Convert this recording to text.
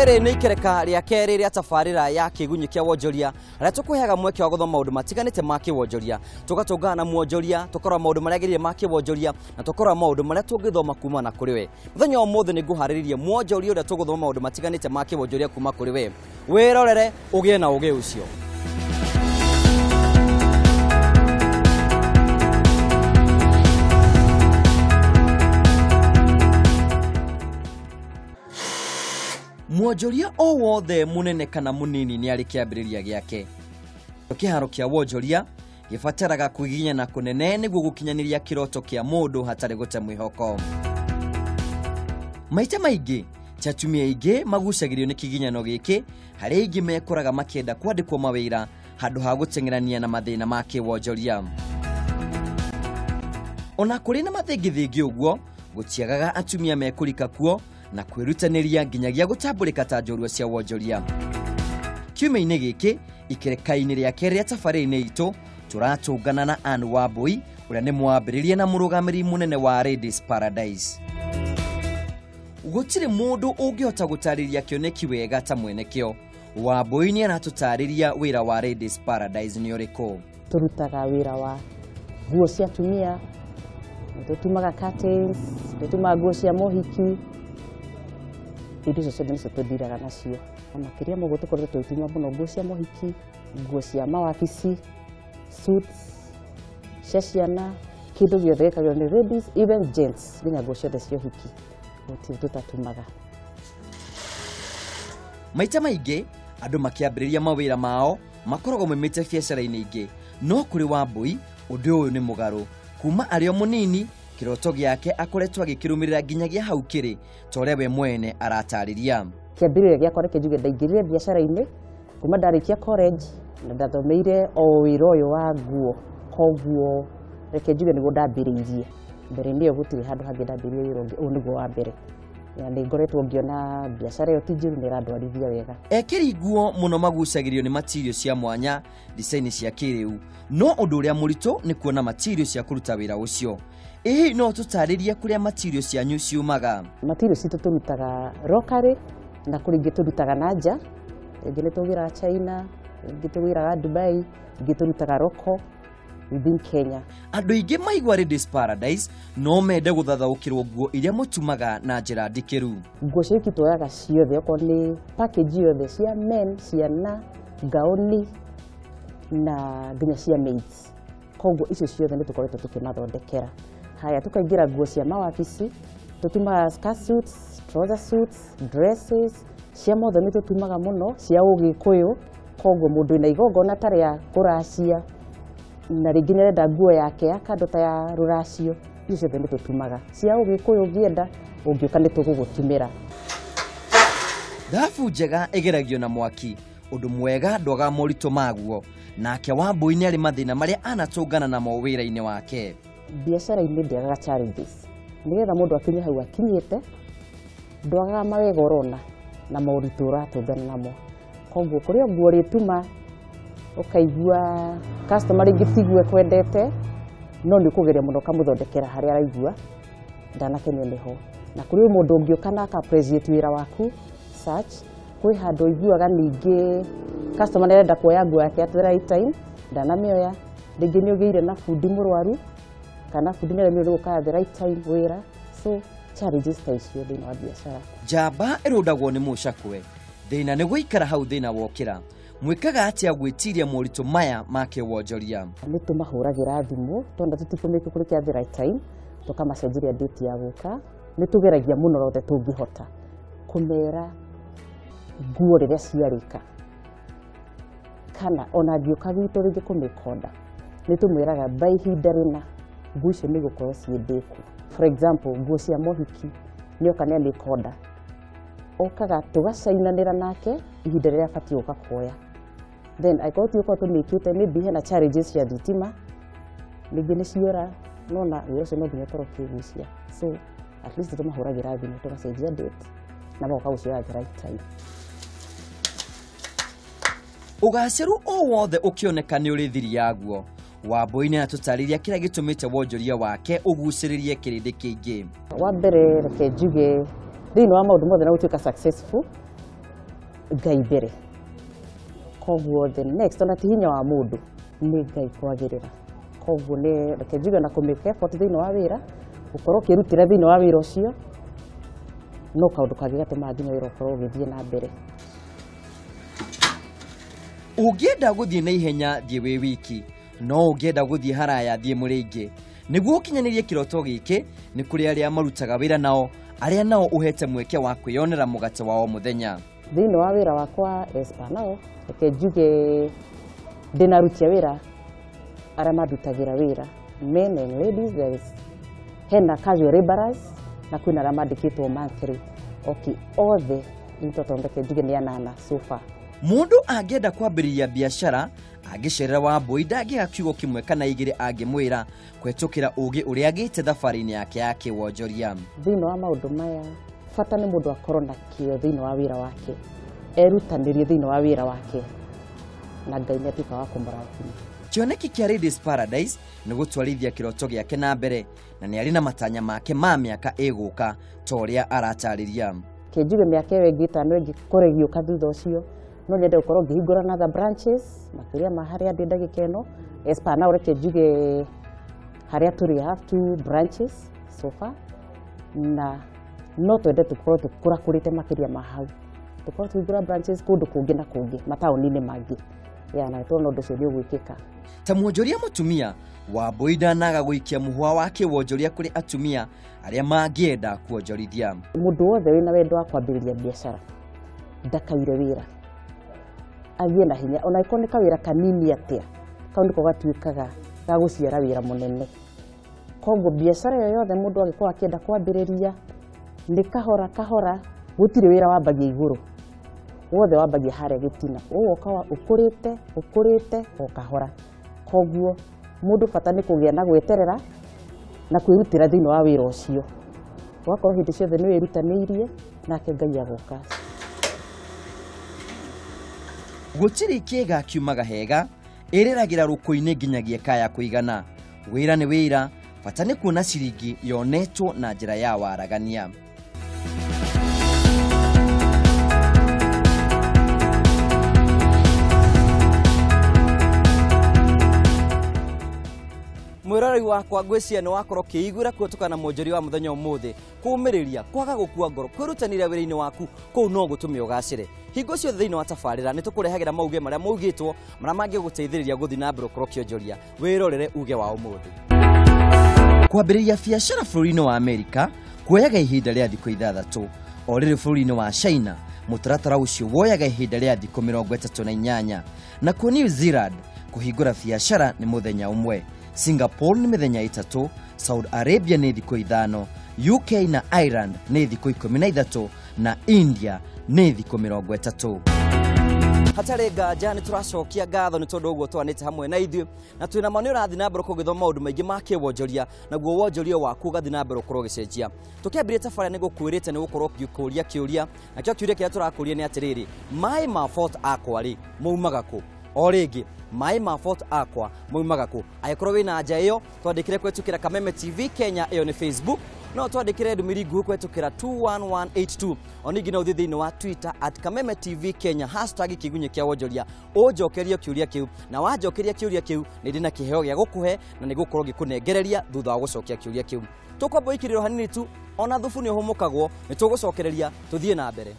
Rere nĩ ikereka rĩa kerĩ rĩa tabarĩra ya Kiigunyi kia Wonjoria rĩa tũkũheaga mweke wa gũthoma maũndũ matiganĩte ma Wonjoria tũgatũngana na Wonjoria tũkorwo maũndũ marĩa agĩrĩire ma Wonjoria na tũkorwo maũndũ marĩa tũngĩthoma kuma na kũrĩ we. Mũthenya ũmũthĩ nĩ ngũharĩrĩria Wonjoria ũrĩa tũgũthoma maũndũ matiganĩte ma Wonjoria kuma kũrĩ we. Wĩrorere ũgĩe na ũgĩ ũcio. Wonjoria o wothe munene kana munini nĩ arĩ kĩambĩrĩria gĩake. Kĩharo kĩa Wonjoria gĩbataraga kwĩginya na kũnene nĩguo gũkinyanĩria kĩroto kĩa mũndũ hatarĩ gũte mwĩhoko. Maita maingĩ atumia aingĩ magucagĩrio nĩ kĩginyano gĩkĩ, harĩa aingĩ mekoraga makĩenda kwandĩkwo mawĩra handũ ha gũteng'erania na mathĩna ma Wonjoria. Ona kũrĩ na mathĩngithĩngĩ ũguo, gũtiagaga atumia mekũrika kuo na kwĩrutanĩria nginyagia gũtambũrĩka ta njorua cia Wonjoria. Kiumia-inĩ gĩkĩ ikereka-inĩ rĩa kerĩ rĩa tabarĩra-inĩ itũ tũratũngana na Ann Wambui ũrĩa nĩ mwambĩrĩria na mũrũgamĩrĩri mũnene wa Ladies Paradise. Gũtirĩ mũndũ ũngĩhota gũtarĩria kĩoneki wega ta mwene kĩo. Wambui nĩ aratũtarĩria wĩra wa Ladies Paradise nĩ ũrĩkũ. Tũrutaga wĩra wa nguo cia atumia, tũtumaga curtains, tũtumaga nguo cia mohiki. Indo icio ciothe nĩcio tũthiraga nacio. Makĩria mũno tũkoretwo tũgĩtuma mũno nguo cia mohiki, nguo cia mawabici, suits, cia ciana, kĩndũ gĩothe gĩkagĩrwo nĩ ladies, even gents, nginya nguo ciothe cia ũhiki gũtirĩ tũtatumaga. Maita maingĩ andũ makĩambĩrĩria mawĩra mao makoragwo moimĩte biacara-inĩ ingĩ, no kũrĩ Wambui ũndũ ũyũ nĩ mũgarũ. Kuma arĩ o mũnini kĩroto gĩake akoretwo agĩkĩrũmĩrĩra nginyagia hau kĩrĩ ta ũrĩa we mwene aratarĩria. Kĩambĩrĩria gĩakwa reke njuge ndaingĩrire biacara-inĩ kuma ndarĩkia college na ndathomeire o wĩra ũyũ wa nguo, koguo reke njuge nĩguo ndambĩrĩirie. Mbere-inĩ ĩyo gũtirĩ handũ hangĩ ndambĩrĩirie wĩra ũngĩ, ũyũ nĩguo wa mbere. Na nĩ ngoretwo ngĩona biacara ĩyo ti njũru nĩ ĩrandwarithia wega. Ekĩri nguo mũno magucagĩrio nĩ material cia mwanya, design cia kĩrĩu, no ũndũ ũrĩa mũritũ nĩ kuona material cia kũruta wĩra ũcio. Ĩĩ no tũtarĩrie kũrĩa material cianyu ciumaga. Material citũ tũrutaga locally na kũrĩ ingĩ tũrutaga na nja, ingĩ nĩ tũgĩraga China, ingĩ tũgĩraga Dubai, ingĩ tũrutaga local within Kenya. Andũ aingĩ maigua Ladies Paradise no mende gũthathaũkĩrwo nguo iria mũtumaga na njĩra ndikĩru. Nguo cia ũhiki tuoyaga ciothe, okorwo nĩ package yothe cia men, ciana, gauni na nginya cia maids. Koguo icio ciothe nĩ tũkoretwo tũkĩmathondekera. Haya, tukaingĩra nguo cia mawabici, tũtumaga skirt suits, trouser suits, dresses, cia mothe nĩ tũtumaga mũno, cia ũgĩkũyũ. Koguo mũndũ wĩna igongona ta rĩa kũracia na rĩngĩ nĩarenda nguo yake ya kando ta ya rũracio, icio ciothe nĩ tũtumaga. Cia ũgĩkũyũ ũngĩenda ũngĩũka nĩ tũgũgũtumĩra. Thabu njega ĩgeragio na mwaki, ũndũ mwega ndwaga moritũ maguo. Nake Wambui nĩ arĩ mathĩna marĩa anatũngana namo wĩra-inĩ wake. Biacara-inĩ ndĩagaga challenges. Nĩgetha mũndũ akinye hau akinyĩte, ndwagaga mawega ũrona na moritũ ũratũngana namo. Koguo kũrĩ nguo ũrĩtuma ũkaigua customer rĩngĩ tigue kwendete, no nĩ ũkũgeria mũno ũkamũthondekera harĩa araigua ndanakenio nĩho. Na kũrĩ mũndũ ũngĩũka na aka-appreciate wĩra waku such, kwĩ handũ ũiguaga ningĩ customer nĩarenda kuoya nguo yake at the right time, ndanamĩoya. Rĩngĩ nĩ ũgĩire na bundi mũrwaru kana bundi nĩaremire gũka at the right time wĩra. So challenges ta icio thĩinĩ wa biacara. Njamba ĩrũndagwo nĩ mũcakwe, thĩna nĩ gũikara hau thĩna wokĩra. Mwĩkaga atĩa gwĩtiria moritũ maya ma Wonjoria? Nĩ tũmahũragĩra thimũ, tondũ tũtikũmĩka kũrĩkia at the right time, tũkamacenjeria date ya gũka. Nĩ tũgeragia mũno rothe tũngĩhota kũmera nguo rĩrĩa ciarĩka, kana ona angĩũka gwitũ rĩngĩ kũmĩkonda, nĩ tũmwĩraga by ihinda rĩna nguo icio nĩ gũkorwo ciĩ ndĩku. For example, nguo cia mohiki nĩoka nĩ amĩkonda, okaga tũgacainanĩra nake ihinda rĩrĩa abatiĩ gũka kuoya. Then angĩkorwo ti gũkorwo tũmĩkĩte maybe hena challenges cia thitima, ningĩ nĩ ciora, nona wĩra ũcio no nginya ũkorwo ũkĩgucia. So at least tũmahũragĩra thimũ tũgacenjia date na magoka gũcioya at the right time. Ũgacĩru o wothe ũkĩoneka nĩ ũrĩ thiri yaguo. Wambui nĩ atũtarĩria kĩrĩa gĩtũmĩte Wonjoria wake ũgucĩrĩrie kĩrĩndĩ kĩingĩ. Wa mbere reke njuge thĩinĩ wa maũndũ mothe na gũtuĩka successful, ngai mbere koguo the next ona ti hinya wa mundu ni ngai kwagirira koguo ni reke njuge na kumake effort thini wa wira ukorwo kirutira thini wa wira ucio no kaundu kangi gatuma nginya wira ukorwo ugithie na mbere. Ungienda guthie na ihenya thie wi wiki no ungienda guthie haraya thie muringi niguo kinyanirie kiroto giki ni kuri aria marutaga wira nao aria nao uhete mweke wa kwiyonera mugate wao muthenya thini wa wira wakwa espanao reke njuge ndinarutia wira aria mandutagira wira men and ladies there is hena casual laborers na kwina aria mandikitwo monthly okay all the mtoto ndeke njuge ni anana so far. Mundu angienda kwambiriria biashara agicerera wa boida agiga kiugo kimwe kana igire angimwira kwetukira ugi uria agite thafarini yake Wonjoria. Thini wa maundu maya fata ni mundu akorwo na kio thini wa wira wake erutanirie thini wa wira wake na ngai ni atuika wa kumurathima. Kioneki kia Ladies Paradise ni gutwarithia kiroto giake na mbere na ni ari na matanya make ma miaka iguka toria aratariria kinjuge miaka wengi tano wengi kuregio kathutha ucio no nyende ukorwo ngihingura na the branches makiria maharia ndenda gikeno espana ureke njuge haria turi have 2 branches so far na no twende tukorwo tukurakurite makiria mahau tukorwo tuhingura branches kundu kungi na kungi mataoni-ini mangi ya na tuona undu ucio ni ugwikika ta Wonjoria mutumia wa boida naga guikia muhwa wake Wonjoria kuri atumia aria mangienda kuonjorithia. Mundu wothe wina wendo wa kwambiriria biashara ndakaire wira agie na hinya ona ikonika wira kanini atia kau ndiko gatuikaga ga guciara wira munene koguo biashara yoyothe mundu agikwa akienda kwambiriria ni kahora kahora gutire wira wambagia iguru wothe wambagia haria gitina ukawa ukurite o kahora koguo mundu fata ni kugia na gweterera na kwirutira thini wa wira ucio wakorwo hindi ciothe ni wirutaniirie nake ngai agoka. Gutiri kiega kiumaga hega ereragira ruko-ini nginyagia kaya kuigana wira ni wira fata ni kuona ciringi yonetwo na njira ya waragania. Mwiroreri wakwa ngwiciria ni wakorwo kiigura kutukana Wonjoria wa muthenya umuthi kumiriria kwaga gukua ngoro kwirutanira wira-ini waku kou no gutume ugacire hingo cio thini wa tafarira ni tukurehagira mauge maria maugitwo maria mangi guteithiriria guthi na mbere ukoro kionjoria wirorere uge wa umuthi. Kwambiriria biashara bũrũri-inĩ wa Amerika kuoyaga ihinda rĩa thikũ 6 o rĩrĩ bũrũri-inĩ wa China mutaratara ucio woyaga ihinda rĩa thikũ 38 na ku New Zealand kuhingura biashara ni muthenya umwe. Singapore ni mithenya 3, Saudi Arabia ni thikũ 5, UK na Ireland ni thikũ 13 na India ni thikũ 30. Hatari nganja ni turacokia ngatho ni tondu uguo twanite hamwe na ithuĩ na twina mani urathi na mbere kugithoma maundu maingi ma Wonjoria naguo Wonjoria waku gathi na mbere ukorwo gicenjia tukiambirie tafaria ni gukwirite ni gukorwo kiuria kiuria na kio kiuria kia turakuria ni atiriri mai ma fort akwa ri maumaga ku o ringi mai ma fort akwa maumaga ku ayikorwo wina anja iyo twandikire kwetukira Kameme TV Kenya iyo ni Facebook no twandikire ndumiri nguo kwetukira 21182 oningi na uthi thini wa Twitter @Kameme TV Kenya #Kiigunyi kia Wonjoria ujokerio kiuria kiu na wajokeria kiuria kiu ni ndina kiheo gia gukuhe na ni gukorwo gikunengereria thutha wa gucokia kiuria kiu tukwamba ikiriro hanini tu ona thufu ni homokagwo ni tugucokereria tuthie na mbere.